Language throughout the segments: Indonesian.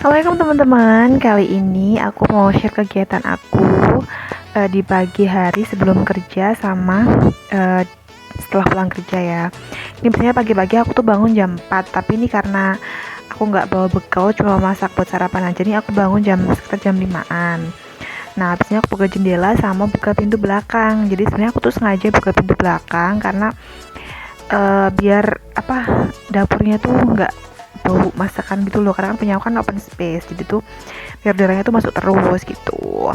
Assalamualaikum teman-teman, kali ini aku mau share kegiatan aku di pagi hari sebelum kerja sama setelah pulang kerja ya. Ini biasanya pagi-pagi aku tuh bangun jam 4, tapi ini karena aku nggak bawa bekal, cuma masak buat sarapan aja nih, aku bangun sekitar jam 5-an. Nah, biasanya aku buka jendela sama buka pintu belakang. Jadi sebenarnya aku tuh sengaja buka pintu belakang karena biar dapurnya tuh nggak bau masakan gitu loh, karena kan punya aku kan open space, jadi tuh biar udaranya tuh masuk terus gitu.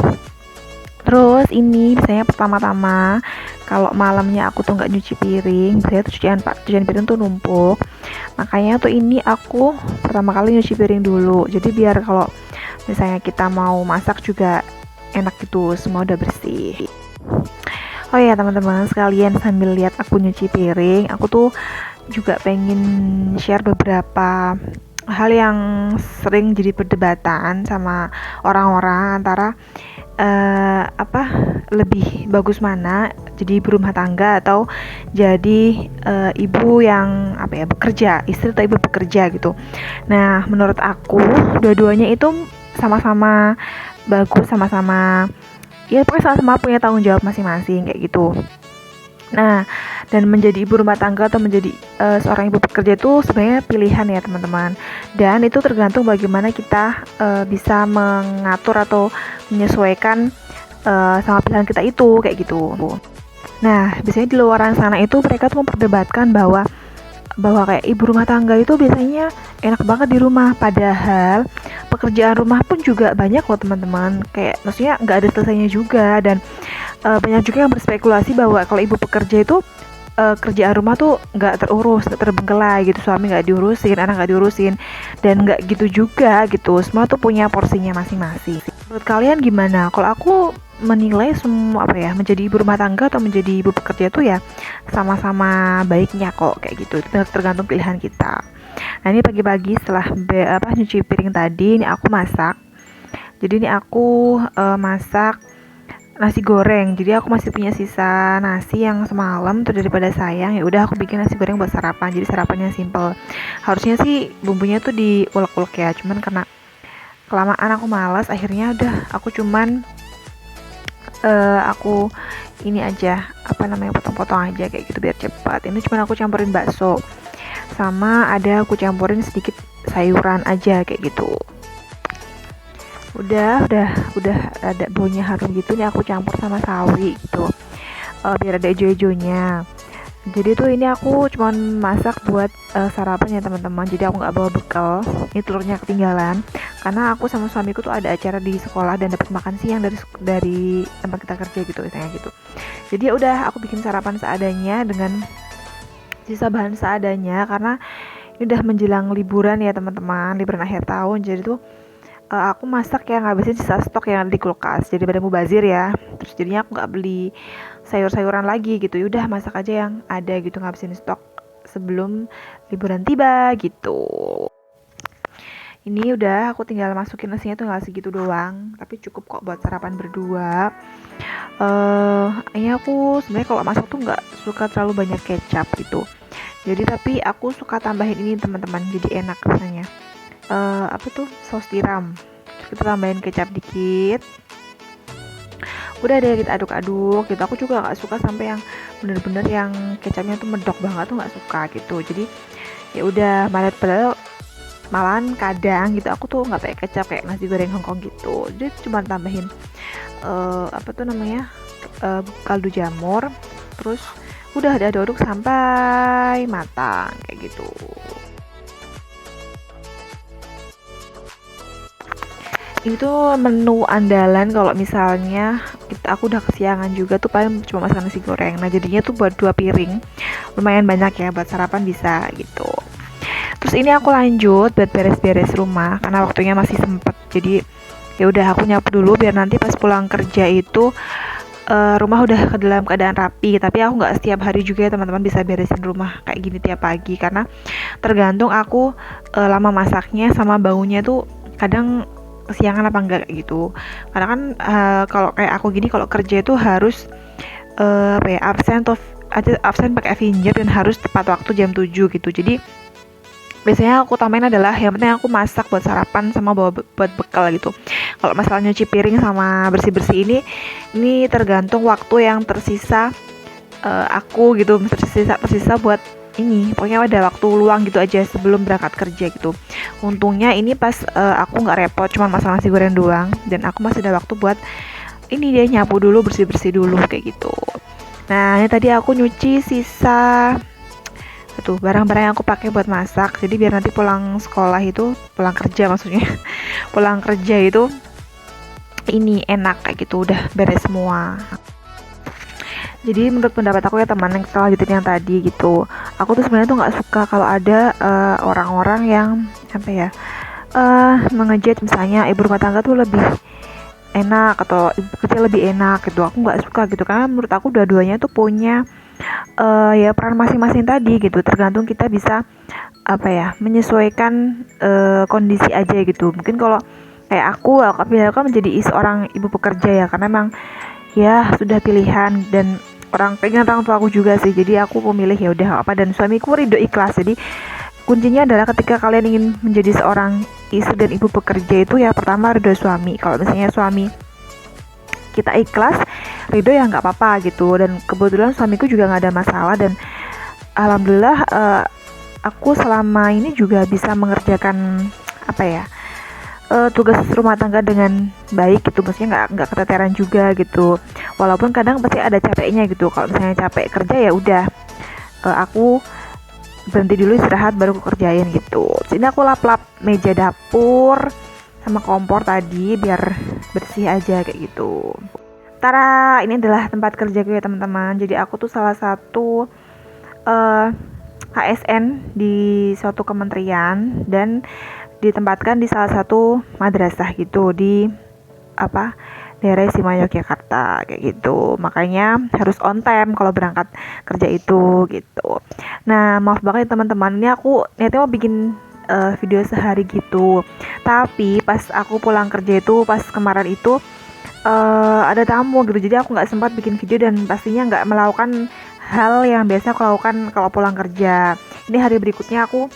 Terus ini biasanya pertama-tama kalau malamnya aku tuh nggak nyuci piring, biasanya tuh cucian piring tuh numpuk, makanya tuh ini aku pertama kali nyuci piring dulu, jadi biar kalau misalnya kita mau masak juga enak gitu, semua udah bersih. Oh ya teman-teman sekalian, sambil lihat aku nyuci piring, aku tuh juga pengen share beberapa hal yang sering jadi perdebatan sama orang-orang antara lebih bagus mana jadi ibu rumah tangga atau jadi ibu yang bekerja, istri atau ibu bekerja gitu. Nah, menurut aku dua-duanya itu sama-sama bagus, sama-sama ya pokoknya sama-sama punya tanggung jawab masing-masing kayak gitu. Nah, dan menjadi ibu rumah tangga atau menjadi seorang ibu pekerja itu sebenarnya pilihan ya teman-teman. Dan itu tergantung bagaimana kita bisa mengatur atau menyesuaikan sama pilihan kita itu kayak gitu. Nah, biasanya di luaran sana itu mereka tuh memperdebatkan bahwa kayak ibu rumah tangga itu biasanya enak banget di rumah, padahal pekerjaan rumah pun juga banyak loh teman-teman, kayak maksudnya nggak ada selesainya juga. Dan banyak juga yang berspekulasi bahwa kalau ibu pekerja itu kerjaan rumah tuh nggak terurus, nggak terbengkelai gitu, suami nggak diurusin, anak nggak diurusin, dan nggak gitu juga gitu, semua tuh punya porsinya masing-masing. Menurut kalian gimana? Kalau aku menilai semua menjadi ibu rumah tangga atau menjadi ibu pekerja itu ya sama-sama baiknya kok kayak gitu, itu tergantung pilihan kita. Nah, ini pagi-pagi setelah nyuci piring tadi, ini aku masak. Jadi ini aku masak nasi goreng. Jadi aku masih punya sisa nasi yang semalam tuh, daripada sayang ya udah aku bikin nasi goreng buat sarapan. Jadi sarapannya simple. Harusnya sih bumbunya tuh diulek-ulek ya, cuman karena kelamaan aku malas, akhirnya udah aku cuman aku ini aja potong-potong aja kayak gitu biar cepat. Ini cuman aku campurin bakso sama ada aku campurin sedikit sayuran aja kayak gitu. Udah ada baunya harum gitu nih, aku campur sama sawi gitu biar ada hijau-hijaunya. Jadi tuh ini aku cuman masak buat sarapan ya teman-teman, jadi aku nggak bawa bekal. Ini telurnya ketinggalan karena aku sama suamiku tuh ada acara di sekolah dan dapat makan siang dari tempat kita kerja gitu misalnya gitu. Jadi ya udah aku bikin sarapan seadanya dengan sisa bahan seadanya, karena ini udah menjelang liburan ya teman-teman, liburan akhir tahun. Jadi tuh aku masak yang ngabisin sisa stok yang ada di kulkas, jadi pada mubazir ya. Terus jadinya aku nggak beli sayur-sayuran lagi gitu, yaudah masak aja yang ada gitu, ngabisin stok sebelum liburan tiba gitu. Ini udah aku tinggal masukin nasinya tuh nggak segitu doang, tapi cukup kok buat sarapan berdua. Ini aku sebenarnya kalau masak tuh nggak suka terlalu banyak kecap gitu, jadi tapi aku suka tambahin ini teman-teman, jadi enak rasanya. Saus tiram, kita tambahin kecap dikit, udah deh kita aduk-aduk gitu. Aku juga nggak suka sampai yang bener-bener yang kecapnya tuh medok banget, tuh nggak suka gitu. Jadi ya udah, malahan kadang gitu aku tuh nggak pakai kecap kayak nasi goreng Hongkong gitu, jadi cuma tambahin kaldu jamur, terus udah diaduk sampai matang kayak gitu. Itu menu andalan kalau misalnya aku udah kesiangan juga tuh, paling cuma masak nasi goreng. Nah, jadinya tuh buat 2 piring lumayan banyak ya, buat sarapan bisa gitu. Terus ini aku lanjut buat beres-beres rumah karena waktunya masih sempet. Jadi ya udah aku nyapu dulu biar nanti pas pulang kerja itu rumah udah ke dalam keadaan rapi. Tapi aku nggak setiap hari juga ya teman-teman bisa beresin rumah kayak gini tiap pagi, karena tergantung aku lama masaknya sama bangunnya tuh kadang kesiangan apa enggak gitu. Karena kan kalau kayak aku gini, kalau kerja itu harus absen pakai Avenger dan harus tepat waktu jam 7 gitu. Jadi biasanya aku utamain adalah yang penting aku masak buat sarapan sama bawa buat bekal gitu. Kalau masalah nyuci piring sama bersih-bersih ini tergantung waktu yang tersisa, aku gitu, tersisa buat ini, pokoknya ada waktu luang gitu aja sebelum berangkat kerja gitu. Untungnya ini pas aku nggak repot, cuma masak nasi goreng doang, dan aku masih ada waktu buat ini dia nyapu dulu, bersih-bersih dulu kayak gitu. Nah, ini tadi aku nyuci sisa itu barang-barang yang aku pakai buat masak. Jadi biar nanti pulang sekolah itu, pulang kerja maksudnya, pulang kerja itu ini enak kayak gitu, udah beres semua. Jadi menurut pendapat aku ya teman, yang selanjutnya yang tadi gitu, aku tuh sebenarnya tuh nggak suka kalau ada orang-orang yang apa ya, mengejek misalnya ibu rumah tangga tuh lebih enak atau ibu kerja lebih enak gitu. Aku nggak suka gitu, karena menurut aku dua-duanya tuh punya ya peran masing-masing tadi gitu. Tergantung kita bisa apa ya, menyesuaikan kondisi aja gitu. Mungkin kalau kayak aku kan menjadi seorang ibu pekerja ya, karena emang ya sudah pilihan dan pengen orang tua aku juga sih, jadi aku memilih ya udah apa, dan suamiku ridho ikhlas. Jadi kuncinya adalah ketika kalian ingin menjadi seorang istri dan ibu pekerja itu ya pertama ridho suami. Kalau misalnya suami kita ikhlas, ridho ya nggak apa-apa gitu. Dan kebetulan suamiku juga nggak ada masalah, dan alhamdulillah aku selama ini juga bisa mengerjakan apa ya, tugas rumah tangga dengan baik gitu, maksudnya nggak keteteran juga gitu. Walaupun kadang pasti ada capeknya gitu. Kalau misalnya capek kerja ya udah, aku berhenti dulu istirahat baru aku kerjain gitu. Sini aku lap-lap meja dapur sama kompor tadi biar bersih aja kayak gitu. Tara, ini adalah tempat kerjaku ya teman-teman. Jadi aku tuh salah satu HSN di suatu kementerian dan ditempatkan di salah satu madrasah gitu di apa, daerah istimewa Yogyakarta kayak gitu. Makanya harus on time kalau berangkat kerja itu gitu. Nah, maaf banget ya teman-teman, ini aku niatnya mau bikin video sehari gitu, tapi pas aku pulang kerja itu pas kemarin itu ada tamu gitu, jadi aku nggak sempat bikin video dan pastinya nggak melakukan hal yang biasa aku lakukan kalau pulang kerja. Ini hari berikutnya aku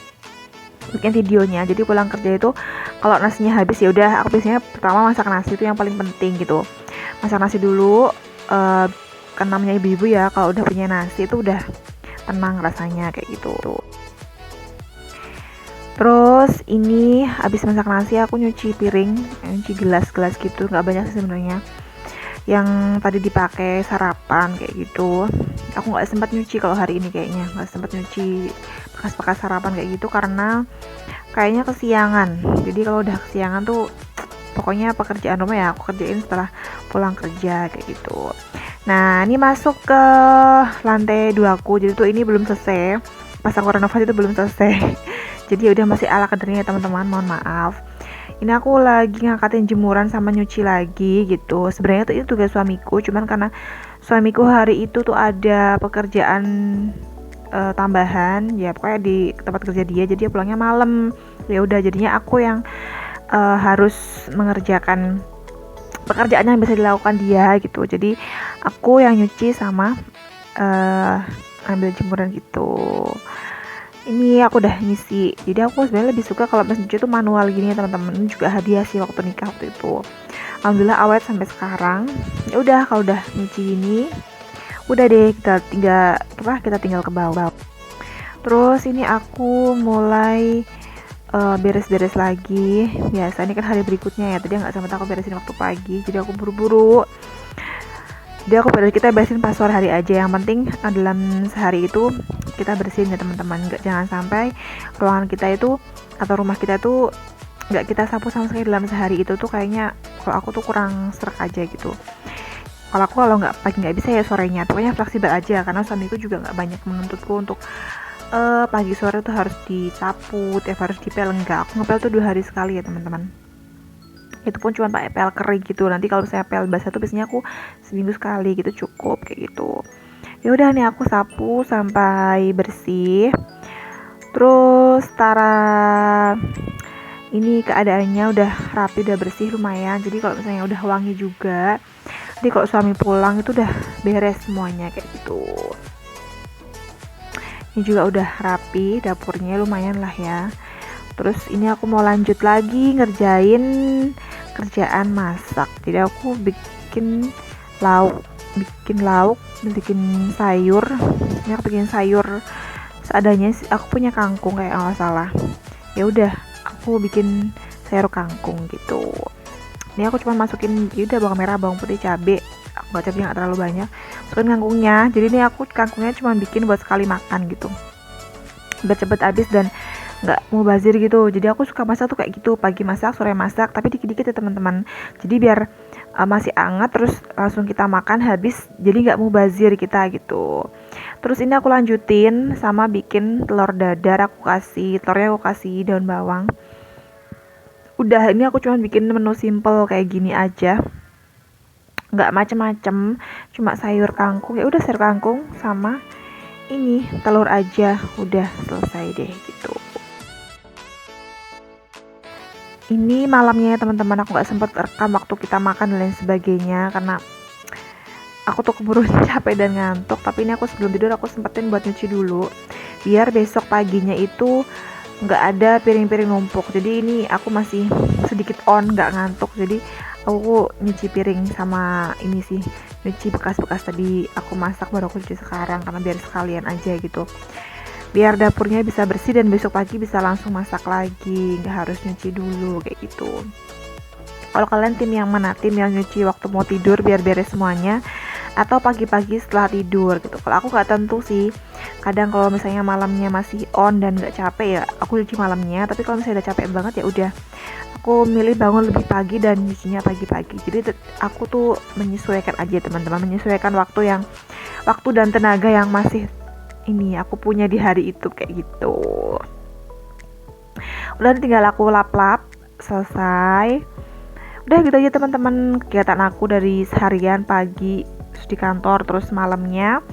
bikin videonya. Jadi pulang kerja itu kalau nasinya habis ya udah, aku biasanya pertama masak nasi, itu yang paling penting gitu. Masak nasi dulu, kan namanya ibu-ibu ya, kalau udah punya nasi itu udah tenang rasanya kayak gitu. Terus ini habis masak nasi aku nyuci piring, nyuci gelas-gelas gitu, nggak banyak sih sebenarnya, yang tadi dipakai sarapan kayak gitu. Aku nggak sempat nyuci kalau hari ini, kayaknya nggak sempat nyuci bekas-bekas sarapan kayak gitu karena kayaknya kesiangan. Jadi kalau udah kesiangan tuh pokoknya pekerjaan rumah ya aku kerjain setelah pulang kerja kayak gitu. Nah, ini masuk ke lantai 2 aku. Jadi tuh ini belum selesai, pasang renovasi itu belum selesai. Jadi udah masih ala kadarnya ya teman-teman, mohon maaf. Ini aku lagi ngangkatin jemuran sama nyuci lagi gitu. Sebenarnya tuh itu tugas suamiku, cuman karena suamiku hari itu tuh ada pekerjaan tambahan ya, pokoknya di tempat kerja dia, jadi dia pulangnya malam. Ya udah, jadinya aku yang harus mengerjakan pekerjaan yang bisa dilakukan dia gitu. Jadi aku yang nyuci sama ambil jemuran gitu. Ini aku udah ngisi. Jadi aku sebenarnya lebih suka kalau mesin cuci itu manual gini ya teman-teman. Ini juga hadiah sih waktu nikah waktu itu. Alhamdulillah awet sampai sekarang. Ya udah, kalau udah nyuci ini udah deh, kita tinggal ke bawah. Terus ini aku mulai beres-beres lagi. Biasa ini kan hari berikutnya ya, tadi nggak sempat aku beresin waktu pagi, jadi aku buru-buru. Jadi kita beresin pas sore hari aja. Yang penting dalam sehari itu kita bersihin ya teman-teman. Jangan sampai ruangan kita itu atau rumah kita itu nggak kita sapu sama sekali dalam sehari itu tuh kayaknya kalau aku tuh kurang serak aja gitu. Kalau nggak pagi nggak bisa ya sorenya, pokoknya fleksibel aja, karena suamiku juga nggak banyak menuntutku untuk pagi sore tuh harus disapu, harus dipel. Enggak, aku ngepel tuh 2 hari sekali ya teman-teman. Itu pun cuma pakai pel kering gitu. Nanti kalau saya pel basah tuh biasanya aku seminggu sekali gitu, cukup kayak gitu. Ya udah nih aku sapu sampai bersih. Terus ini keadaannya udah rapi, udah bersih lumayan. Jadi kalau misalnya udah wangi juga, jadi kalau suami pulang itu udah beres semuanya kayak gitu. Ini juga udah rapi, dapurnya lumayan lah ya. Terus ini aku mau lanjut lagi ngerjain kerjaan masak. Jadi aku lauk bikin sayur. Ini aku bikin sayur seadanya sih. Aku punya kangkung kayak nggak salah. Ya udah, aku bikin sayur kangkung gitu. Ini aku cuma masukin udah bawang merah, bawang putih, cabe. Aku cabe nggak terlalu banyak. Masukin kangkungnya. Jadi ini aku kangkungnya cuma bikin buat sekali makan gitu. Biar cepet habis dan nggak mau bazir gitu. Jadi aku suka masak tuh kayak gitu, pagi masak, sore masak, tapi dikit-dikit ya teman-teman. Jadi biar masih hangat terus langsung kita makan habis, jadi nggak mau bazir kita gitu. Terus ini aku lanjutin sama bikin telur dadar. Telurnya aku kasih daun bawang. Udah, ini aku cuma bikin menu simple kayak gini aja, nggak macem-macem, cuma sayur kangkung. Ya udah, sayur kangkung sama ini telur aja, udah selesai deh gitu. Ini malamnya ya teman-teman, aku nggak sempet rekam waktu kita makan dan lain sebagainya karena aku tuh keburu capek dan ngantuk. Tapi ini aku sebelum tidur aku sempetin buat nyuci dulu biar besok paginya itu nggak ada piring-piring numpuk. Jadi ini aku masih sedikit nggak ngantuk, jadi aku nyuci piring sama ini sih, nyuci bekas-bekas tadi aku masak baru aku cuci sekarang karena biar sekalian aja gitu, biar dapurnya bisa bersih dan besok pagi bisa langsung masak lagi, nggak harus nyuci dulu kayak gitu. Kalau kalian tim yang mana? Tim yang nyuci waktu mau tidur biar beres semuanya, atau pagi-pagi setelah tidur gitu? Kalau aku nggak tentu sih, kadang kalau misalnya malamnya masih dan nggak capek ya aku cuci malamnya, tapi kalau misalnya udah capek banget ya udah aku milih bangun lebih pagi dan nyucinya pagi-pagi. Jadi aku tuh menyesuaikan aja teman-teman, menyesuaikan waktu dan tenaga yang masih ini aku punya di hari itu kayak gitu. Udah, tinggal aku lap-lap, selesai. Udah gitu aja teman-teman kegiatan aku dari seharian pagi di kantor terus malamnya.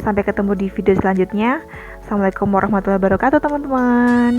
Sampai ketemu di video selanjutnya. Assalamualaikum warahmatullahi wabarakatuh teman-teman.